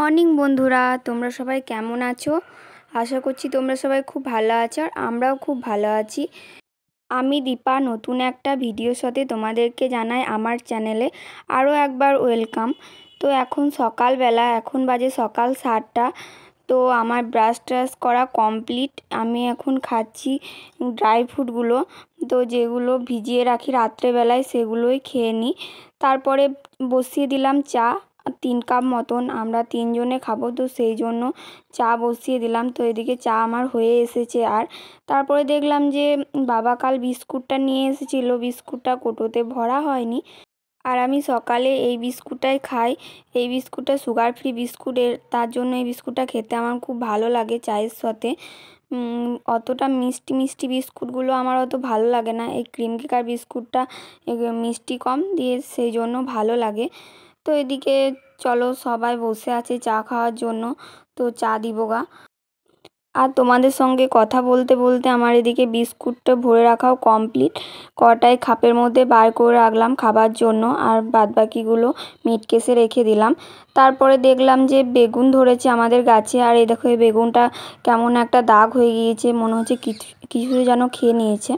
Morning বন্ধুরা, তোমরা সবাই কেমন আছো? আশা করছি তোমরা সবাই খুব ভালো আছো আর আমরাও খুব ভালো আছি। আমি দীপা নতুন একটা ভিডিওর সাথে তোমাদেরকে জানাই আমার চ্যানেলে আরও একবার ওয়েলকাম। তো এখন সকালবেলা, এখন বাজে সকাল 7টা। তো আমার ব্রাশ ট্রাশ করা কমপ্লিট। আমি এখন খাচ্ছি ড্রাই ফ্রুটগুলো, তো যেগুলো ভিজিয়ে রাখি রাত্রেবেলায় সেগুলোই খেয়ে নিই। তারপরে বসিয়ে দিলাম চা, 3 কাপ মতন, আমরা 3 জনে খাবো, তো সেই জন্য চা বসিয়ে দিলাম। তো এদিকে চা আমার হয়ে এসেছে। আর তারপরে দেখলাম যে বাবা কাল বিস্কুটটা নিয়ে এসেছিলো, বিস্কুটটা কোটোতে ভরা হয়নি। আর আমি সকালে এই বিস্কুটটাই খাই। এই বিস্কুটটা সুগার ফ্রি বিস্কুটের, তার জন্য এই বিস্কুটটা খেতে আমার খুব ভালো লাগে চায়ের সাথে। অতটা মিষ্টি মিষ্টি বিস্কুটগুলো আমার অত ভালো লাগে না। এই ক্রিম কেকার বিস্কুটটা মিষ্টি কম দিয়ে, সেই জন্য ভালো লাগে। তো এদিকে চলো, সবাই বসে আছে চা খাওয়ার জন্য, তো চা দিব গা। আর তোমাদের সঙ্গে কথা বলতে বলতে আমার এদিকে বিস্কুটটা ভরে রাখাও কমপ্লিট। কটায় খাপের মধ্যে বার করে রাখলাম খাবার জন্য, আর বাদবাকিগুলো মিটকেসে রেখে দিলাম। তারপরে দেখলাম যে বেগুন ধরেছে আমাদের গাছে, আর এই দেখো এই বেগুনটা কেমন একটা দাগ হয়ে গিয়েছে, মনে হচ্ছে কিছু যেন খেয়ে নিয়েছে।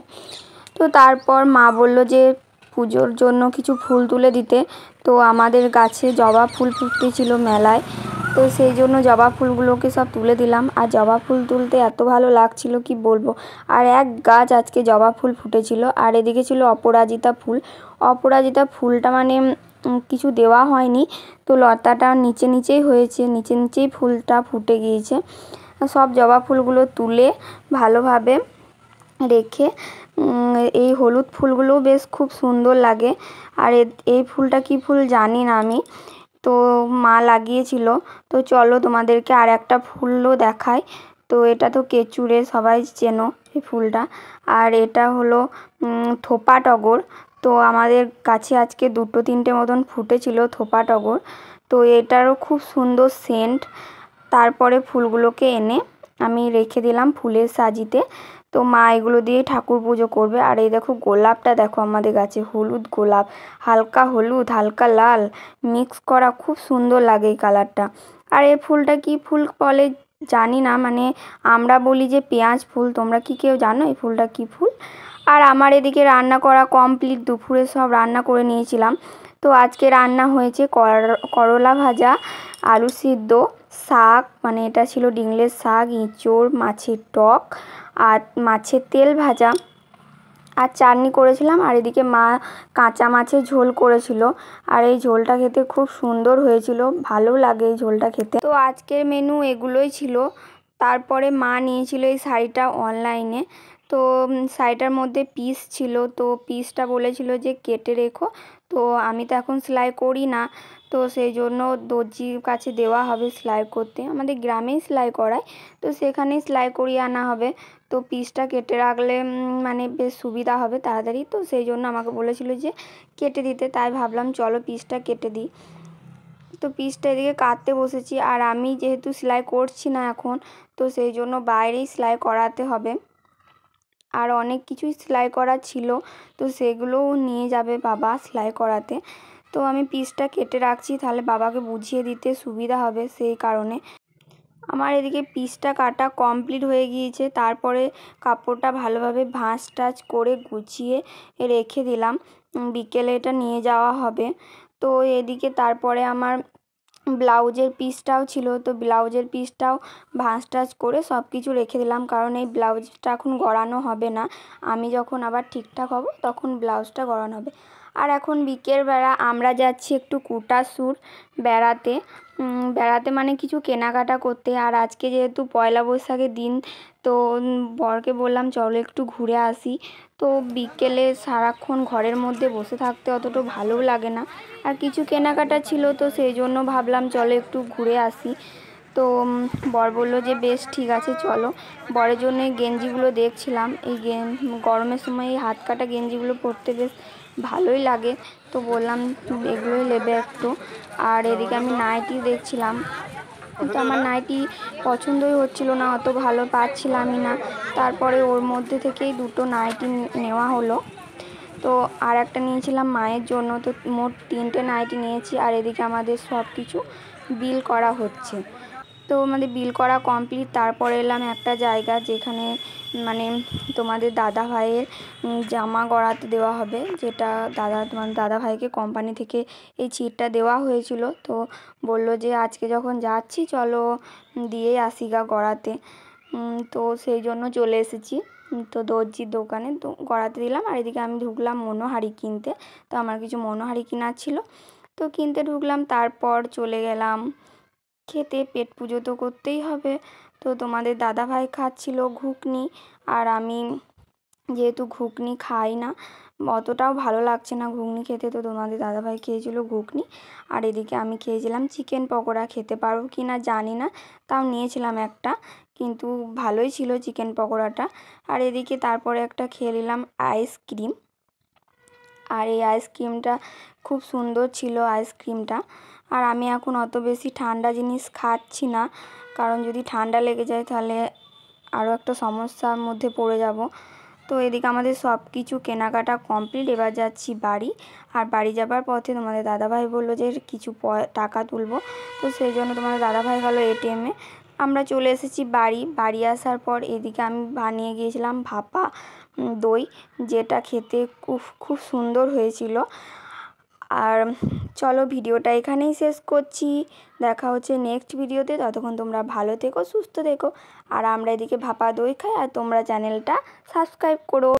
তো তারপর মা বলল যে পুজোর জন্য কিছু ফুল তুলে দিতে। তো আমাদের গাছে জবা ফুল ফুটেছিল মেলায়, তো সেই জন্য জবা ফুলগুলোকে সব তুলে দিলাম। আর জবা ফুল তুলতে এত ভালো লাগছিল কি বলবো। আর এক গাছ আজকে জবা ফুল ফুটেছিল। আর এদিকে ছিল অপরাজিতা ফুল। অপরাজিতা ফুলটা মানে কিছু দেওয়া হয়নি, তো লতাটা নিচে নিচেই হয়েছে, নিচে নিচেই ফুলটা ফুটে গিয়েছে। সব জবা ফুলগুলো তুলে ভালোভাবে রেখে, এই হলুদ ফুলগুলোও বেশ খুব সুন্দর লাগে। আর এই ফুলটা কি ফুল জানি না আমি, তো মা লাগিয়েছিল। তো চলো তোমাদেরকে আর একটা ফুলও দেখাই। তো এটা তো কেচুড়ে, সবাই চেনো এই ফুলটা। আর এটা হলো থোপা টগর। তো আমাদের কাছে আজকে 2-3টে মতন ফুটেছিল থোপা টগর। তো এটারও খুব সুন্দর সেন্ট। তারপরে ফুলগুলোকে এনে আমি রেখে দিলাম ফুলের সাজিতে। তো মা এগুলো দিয়ে ঠাকুর পুজো করবে। আর এই দেখো গোলাপটা দেখো আমাদের গাছে, হলুদ গোলাপ, হালকা হলুদ হালকা লাল মিক্স করা, খুব সুন্দর লাগে এই কালারটা। আর এই ফুলটা কি ফুল বলে জানি না, মানে আমরা বলি যে পেঁয়াজ ফুল। তোমরা কি কেউ জানো এই ফুলটা কি ফুল? আর আমার এদিকে রান্না করা কমপ্লিট, দুপুরে সব রান্না করে নিয়েছিলাম। তো আজকে রান্না হয়েছে করলা ভাজা, আলু সিদ্ধ, শাক, মানে এটা ছিল ডিংলের শাক, ইঁচড়, মাছের টক, আর মাছের তেল ভাজা, আর চাটনি করেছিলাম। আর এদিকে মা কাঁচা মাছের ঝোল করেছিল। আর এই ঝোলটা খেতে খুব সুন্দর হয়েছিল, ভালো লাগে এই ঝোলটা খেতে। তো আজকের মেনু এগুলোই ছিল। তারপরে মা নিয়েছিল এই শাড়িটা অনলাইনে। তো শাড়িটার মধ্যে পিস ছিল, তো পিসটা বলেছিল যে কেটে রেখো। তো আমি তো এখন সেলাই করি না, তো সেই জন্য দর্জির কাছে দেওয়া হবে সেলাই করতে। আমাদের গ্রামেই সেলাই করায়, তো সেখানেই সেলাই করিয়ে আনা হবে। তো পিসটা কেটে রাখলে মানে বেশ সুবিধা হবে তাড়াতাড়ি। তো সেই জন্য আমাকে বলেছিল যে কেটে দিতে, তাই ভাবলাম চলো পিসটা কেটে দিই। তো পিসটা এদিকে কাটতে বসেছি। আর আমি যেহেতু সেলাই করছি না এখন, তো সেই জন্য বাইরেই সেলাই করাতে হবে। আর অনেক কিছুই সেলাই করা ছিল, তো সেগুলোও নিয়ে যাবে বাবা সেলাই করাতে। তো আমি পিসটা কেটে রাখছি, তাহলে বাবাকে বুঝিয়ে দিতে সুবিধা হবে, সেই কারণে। আমার এদিকে পিসটা কাটা কমপ্লিট হয়ে গিয়েছে। তারপরে কাপড়টা ভালোভাবে ভাঁজ টাজ করে গুছিয়ে রেখে দিলাম, বিকেলে এটা নিয়ে যাওয়া হবে। তো এদিকে তারপরে আমার ব্লাউজের পিসটাও ছিল, তো ব্লাউজের পিসটাও ভাঁজ টাজ করে সব কিছু রেখে দিলাম, কারণ এই ব্লাউজটা এখন গড়ানো হবে না। আমি যখন আবার ঠিকঠাক হব তখন ব্লাউজটা গড়ানো হবে। আর এখন বিকেলবেলা আমরা যাচ্ছি একটু কুটাসুর বেড়াতে। বেড়াতে মানে কিছু কেনাকাটা করতে। আর আজকে যেহেতু পয়লা বৈশাখের দিন, তো বরকে বললাম চলো একটু ঘুরে আসি। তো বিকেলে সারাক্ষণ ঘরের মধ্যে বসে থাকতে অতটা ভালোও লাগে না, আর কিছু কেনাকাটা ছিল, তো সেই জন্য ভাবলাম চলো একটু ঘুরে আসি। তো বর বলল যে বেশ ঠিক আছে চলো। বরের জন্য এই গেঞ্জিগুলো দেখছিলাম, এই গরমের সময় এই হাত কাটা গেঞ্জিগুলো পরতে বেশ ভালোই লাগে, তো বললাম এগুলোই নেবে একটু। আর এদিকে আমি নাইটি দেখছিলাম, তো আমার নাইটি পছন্দই হচ্ছিল না, অত ভালো পাচ্ছিলামই না। তারপরে ওর মধ্যে থেকেই 2টো নাইটি নেওয়া হলো। তো আর একটা নিয়েছিলাম মায়ের জন্য, তো মোট 3টে নাইটি নিয়েছি। আর এদিকে আমাদের সব কিছু বিল করা হচ্ছে। তো আমাদের বিল করা কমপ্লিট। তারপরে এলাম একটা জায়গা যেখানে মানে তোমাদের দাদা ভাইয়ের জামা গড়াতে দেওয়া হবে, যেটা তোমার দাদা ভাইকে কোম্পানি থেকে এই ছিটটা দেওয়া হয়েছিল। তো বললো যে আজকে যখন যাচ্ছি চলো দিয়ে আসি গা গড়াতে। তো সেই জন্য চলে এসেছি তো দর্জির দোকানে, তো গড়াতে দিলাম। আর এদিকে আমি ঢুকলাম মনোহারি কিনতে। তো আমার কিছু মনোহারি কেনার ছিল, তো কিনতে ঢুকলাম। তারপর চলে গেলাম খেতে, পেট পুজো তো করতেই হবে। তো তোমাদের দাদা ভাই খাচ্ছিল ঘুগনি, আর আমি যেহেতু ঘুগনি খাই না, অতটাও ভালো লাগছে না ঘুগনি খেতে, তো তোমাদের দাদাভাই খেয়েছিল ঘুগনি। আর এদিকে আমি খেয়েছিলাম চিকেন পকোড়া। খেতে পারবো কি না জানি না, তাও নিয়েছিলাম একটা, কিন্তু ভালোই ছিল চিকেন পকোড়াটা। আর এদিকে তারপরে একটা খেয়ে নিলাম আইসক্রিম। আর এই আইসক্রিমটা খুব সুন্দর ছিল আইসক্রিমটা। আর আমি এখন অত বেশি ঠান্ডা জিনিস খাচ্ছি না, কারণ যদি ঠান্ডা লেগে যায় তাহলে আরও একটা সমস্যার মধ্যে পড়ে যাব। তো এদিকে আমাদের সব কিছু কেনাকাটা কমপ্লিট। এবার যাচ্ছি বাড়ি। আর বাড়ি যাবার পথে তোমাদের দাদাভাই বললো যে কিছু টাকা তুলবো, তো সেই জন্য তোমাদের দাদাভাই গেল এটিএমে। আমরা চলে এসেছি বাড়ি। বাড়ি আসার পর এদিকে আমি বানিয়ে গিয়েছিলাম ভাপা দই, যেটা খেতে খুব সুন্দর হয়েছিল। আর চলো ভিডিওটা এখানেই শেষ করছি। দেখা হচ্ছে নেক্সট ভিডিওতে। ততক্ষণ তোমরা ভালো থেকো, সুস্থ থেকো। আর আমরা এদিকে ভাপা দই খাই, আর তোমরা চ্যানেলটা সাবস্ক্রাইব করো।